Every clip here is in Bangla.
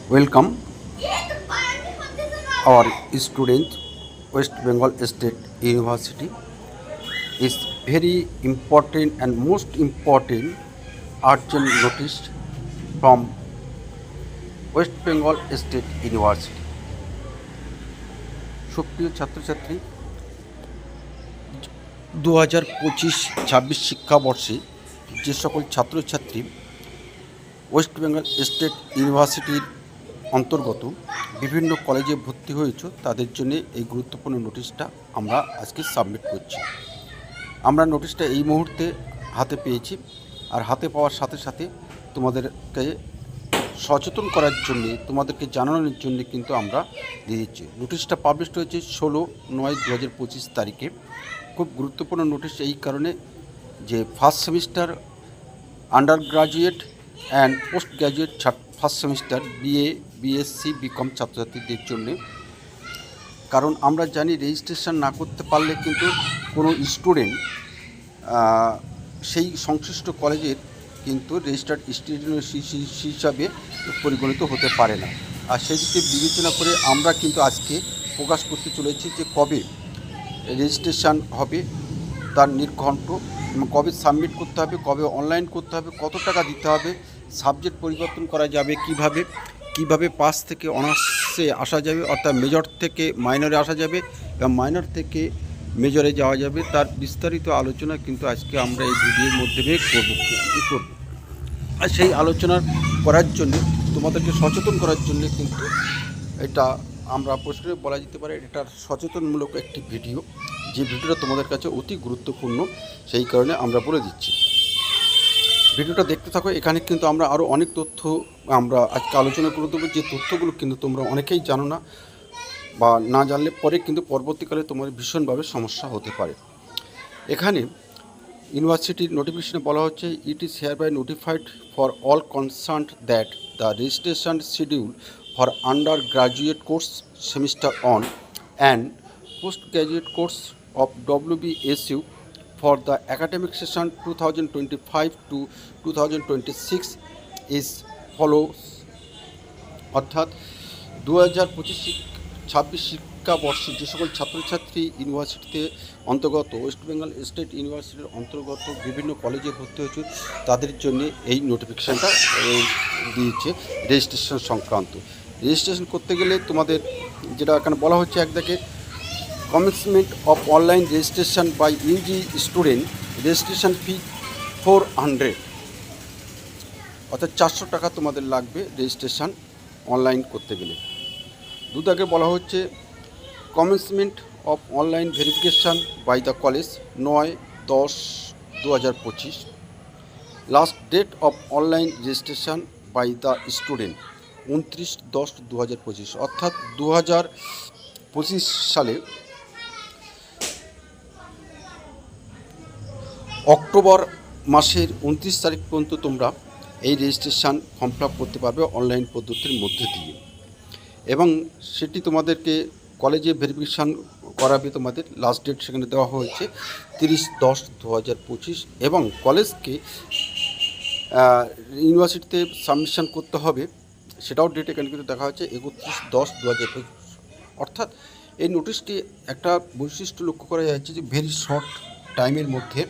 Welcome our student. West Bengal State University is very important and most important urgent notice from West Bengal State University. সুপ্রিয় ছাত্রছাত্রী, 2025-26 শিক্ষাবর্ষে যে সকল ছাত্রছাত্রী ওয়েস্ট বেঙ্গল স্টেট ইউনিভার্সিটির অন্তর্গত বিভিন্ন কলেজে ভর্তি হয়েছে তাদের জন্য এই গুরুত্বপূর্ণ নোটিশটা আমরা আজকে সাবমিট করছি। আমরা নোটিশটা এই মুহূর্তে হাতে পেয়েছি, আর হাতে পাওয়ার সাথে সাথে তোমাদেরকে সচেতন করার জন্যে, তোমাদেরকে জানানোর জন্য কিন্তু আমরা দিয়ে দিচ্ছি। নোটিশটা পাবলিশ হয়েছে 16/9/2025 তারিখে। খুব গুরুত্বপূর্ণ নোটিশ এই কারণে যে first semester undergraduate and postgraduate first semester BA, BSc, BCom ছাত্রছাত্রীদের জন্যে। কারণ আমরা জানি রেজিস্ট্রেশন না করতে পারলে কিন্তু কোনো স্টুডেন্ট সেই সংশ্লিষ্ট কলেজের কিন্তু রেজিস্টার্ড স্টুডেন্ট হিসাবে পরিগণিত হতে পারে না। আর সেই দিকে বিবেচনা করে আমরা কিন্তু আজকে প্রকাশ করতে চলেছি যে কবে রেজিস্ট্রেশন হবে তার নির্ঘণ্ট, কবে সাবমিট করতে হবে, কবে অনলাইন করতে হবে, কত টাকা দিতে হবে, সাবজেক্ট পরিবর্তন করা যাবে কিভাবে পাস থেকে অনার্সে আসা যাবে, অর্থাৎ মেজর থেকে মাইনরে আসা যাবে এবং মাইনর থেকে মেজরে যাওয়া যাবে, তার বিস্তারিত আলোচনা কিন্তু আজকে আমরা এই ভিডিওর মাধ্যমে করব। আর সেই আলোচনা করার জন্য, তোমাদেরকে সচেতন করার জন্য কিন্তু এটা আমরা প্রশ্নে বলা যেতে পারে এটার সচেতনমূলক একটি ভিডিও, যে ভিডিওটা তোমাদের কাছে অতি গুরুত্বপূর্ণ, সেই কারণে আমরা বলে দিচ্ছি। ভিডিওটা দেখতে থাকো। এখানে কিন্তু আমরা আরও অনেক তথ্য আমরা আজকে আলোচনা করে দেবো, যে তথ্যগুলো কিন্তু তোমরা অনেকেই জানো না, বা না জানলে পরে কিন্তু পরবর্তীকালে তোমার ভীষণভাবে সমস্যা হতে পারে। এখানে ইউনিভার্সিটির নোটিফিকেশনে বলা হচ্ছে, it is hereby notified for all concerned that the registration schedule for undergraduate course semester on and postgraduate course of WBSU for the academic session 2025 to 2026 is follows। অর্থাৎ 2025-26 শিক্ষাবর্ষে যে সকল ছাত্রছাত্রী ইউনিভার্সিটিতে অন্তর্গত, ওয়েস্ট বেঙ্গল স্টেট ইউনিভার্সিটির অন্তর্গত বিভিন্ন কলেজে ভর্তি হয়েছে তাদের জন্য এই নোটিফিকেশানটা দিয়েছে রেজিস্ট্রেশন সংক্রান্ত। রেজিস্ট্রেশন করতে গেলে তোমাদের যেটা এখানে বলা হচ্ছে, একদিকে commencement of online registration by UG student, registration fee 400, অর্থাৎ 400 টাকা তোমাদের লাগবে রেজিস্ট্রেশন অনলাইন করতে গেলে। দুদাকে বলা হচ্ছে commencement of online verification by the college 9/10/2025, last date of online registration by the student 29/10/2025, অর্থাৎ 2025 সালে অক্টোবর মাসের 29 তারিখ পর্যন্ত তোমরা এই রেজিস্ট্রেশন ফর্ম ফিল আপ করতে পারবে অনলাইন পদ্ধতির মধ্যে দিয়ে, এবং সেটি তোমাদেরকে কলেজে ভেরিফিকেশান করাবে। তোমাদের লাস্ট ডেট সেখানে দেওয়া হয়েছে 30/10/2025, এবং কলেজকে ইউনিভার্সিটিতে সাবমিশন করতে হবে, সেটাও ডেট এখানে কিন্তু দেখা হচ্ছে 31/10/2025। অর্থাৎ এই নোটিশটি একটা বৈশিষ্ট্য লক্ষ্য করা যাচ্ছে যে ভেরি শর্ট টাইমের মধ্যে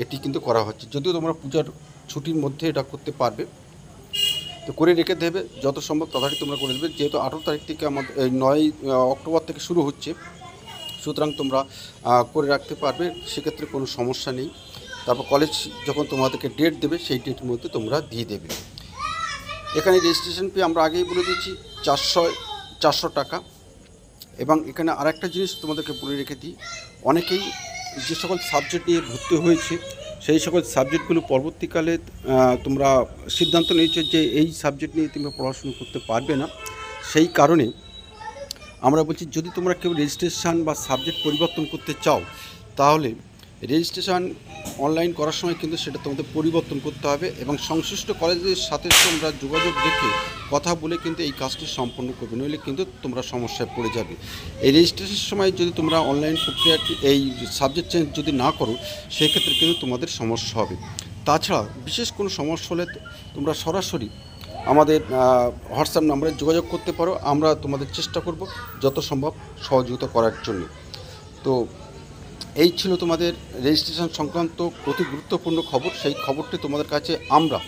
এটি কিন্তু করা হচ্ছে। যদিও তোমরা পূজার ছুটির মধ্যে এটা করতে পারবে, তো করে রেখে দেবে, যত সম্ভব তাড়াতাড়ি তোমরা করে দেবে। যেহেতু 18 তারিখ থেকে আমাদের 9 অক্টোবর থেকে শুরু হচ্ছে, সুতরাং তোমরা করে রাখতে পারবে, সেক্ষেত্রে কোনো সমস্যা নেই। তারপর কলেজ যখন তোমাদেরকে ডেট দেবে সেই ডেটের মধ্যে তোমরা দিয়ে দেবে। এখানে রেজিস্ট্রেশন ফি আমরা আগেই বলে দিচ্ছি 400 টাকা। এবং এখানে আরেকটা জিনিস তোমাদেরকে বলে রেখে দিই, অনেকেই যে সকল সাবজেক্ট নিয়ে ভর্তি হয়েছে সেই সকল সাবজেক্টগুলো পরবর্তীকালে তোমরা সিদ্ধান্ত নিয়েছো যে এই সাবজেক্ট নিয়ে তোমরা পড়াশুনো করতে পারবে না। সেই কারণে আমরা বলছি, যদি তোমরা কেউ রেজিস্ট্রেশন বা সাবজেক্ট পরিবর্তন করতে চাও, তাহলে রেজিস্ট্রেশন অনলাইন করার সময় কিন্তু সেটা তোমাদের পরিবর্তন করতে হবে, এবং সংশ্লিষ্ট কলেজের সাথে তোমরা যোগাযোগ রেখে কথা বলে কিন্তু এই কাজটি সম্পন্ন করবে, নইলে কিন্তু তোমরা সমস্যায় পড়ে যাবে। এই রেজিস্ট্রেশনের সময় যদি তোমরা অনলাইন প্রক্রিয়াটি এই সাবজেক্ট চেঞ্জ যদি না করো, সেক্ষেত্রে কিন্তু তোমাদের সমস্যা হবে। তাছাড়া বিশেষ কোনো সমস্যা হলে তোমরা সরাসরি আমাদের হোয়াটসঅ্যাপ নাম্বারে যোগাযোগ করতে পারো। আমরা তোমাদের চেষ্টা করব যত সম্ভব সহযোগিতা করার জন্য। তো এই ছিল তোমাদের রেজিস্ট্রেশন সংক্রান্ত অতি গুরুত্বপূর্ণ খবর। সেই খবরটি তোমাদের কাছে আমরা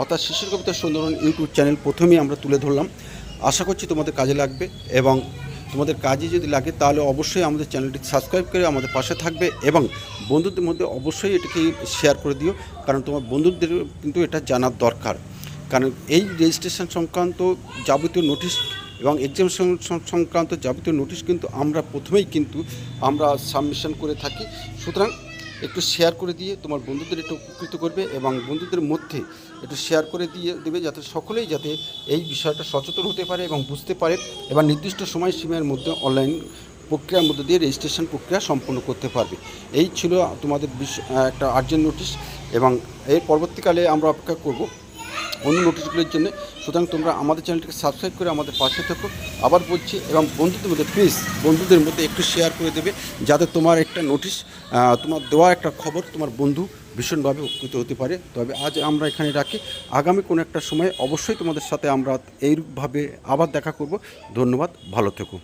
অর্থাৎ শিশির কবিতা সুন্দরবন ইউটিউব চ্যানেল প্রথমেই আমরা তুলে ধরলাম। আশা করছি তোমাদের কাজে লাগবে, এবং তোমাদের কাজে যদি লাগে তাহলে অবশ্যই আমাদের চ্যানেলটি সাবস্ক্রাইব করে আমাদের পাশে থাকবে, এবং বন্ধুদের মধ্যে অবশ্যই এটাকে শেয়ার করে দিও, কারণ তোমার বন্ধুদের কিন্তু এটা জানার দরকার। কারণ এই রেজিস্ট্রেশন সংক্রান্ত যাবতীয় নোটিশ এবং এক্সাম সংক্রান্ত যাবতীয় নোটিশ কিন্তু আমরা প্রথমেই কিন্তু আমরা সাবমিশন করে থাকি। সুতরাং একটু শেয়ার করে দিয়ে তোমার বন্ধুদের একটু উপকৃত করবে, এবং বন্ধুদের মধ্যে একটু শেয়ার করে দিয়ে দেবে, যাতে সকলেই যাতে এই বিষয়টা সচেতন হতে পারে এবং বুঝতে পারে, এবং নির্দিষ্ট সময়সীমার মধ্যে অনলাইন প্রক্রিয়ার মধ্যে দিয়ে রেজিস্ট্রেশন প্রক্রিয়া সম্পন্ন করতে পারবে। এই ছিল তোমাদের একটা আর্জেন্ট নোটিশ, এবং এর পরবর্তীকালে আমরা অপেক্ষা করব অন্য নোটিশগুলির জন্য। সুতরাং তোমরা আমাদের চ্যানেলটিকে সাবস্ক্রাইব করে আমাদের পাশে থেকো। আবার বলছি, এবং বন্ধুদের মধ্যে প্লিজ বন্ধুদের মধ্যে একটু শেয়ার করে দেবে, যাতে তোমার একটা নোটিশ, তোমার দেওয়া একটা খবর তোমার বন্ধু ভীষণভাবে উপকৃত হতে পারে। তবে আজ আমরা এখানে রাখি, আগামী কোনো একটা সময় অবশ্যই তোমাদের সাথে আমরা এইরূপভাবে আবার দেখা করব। ধন্যবাদ, ভালো থেকো।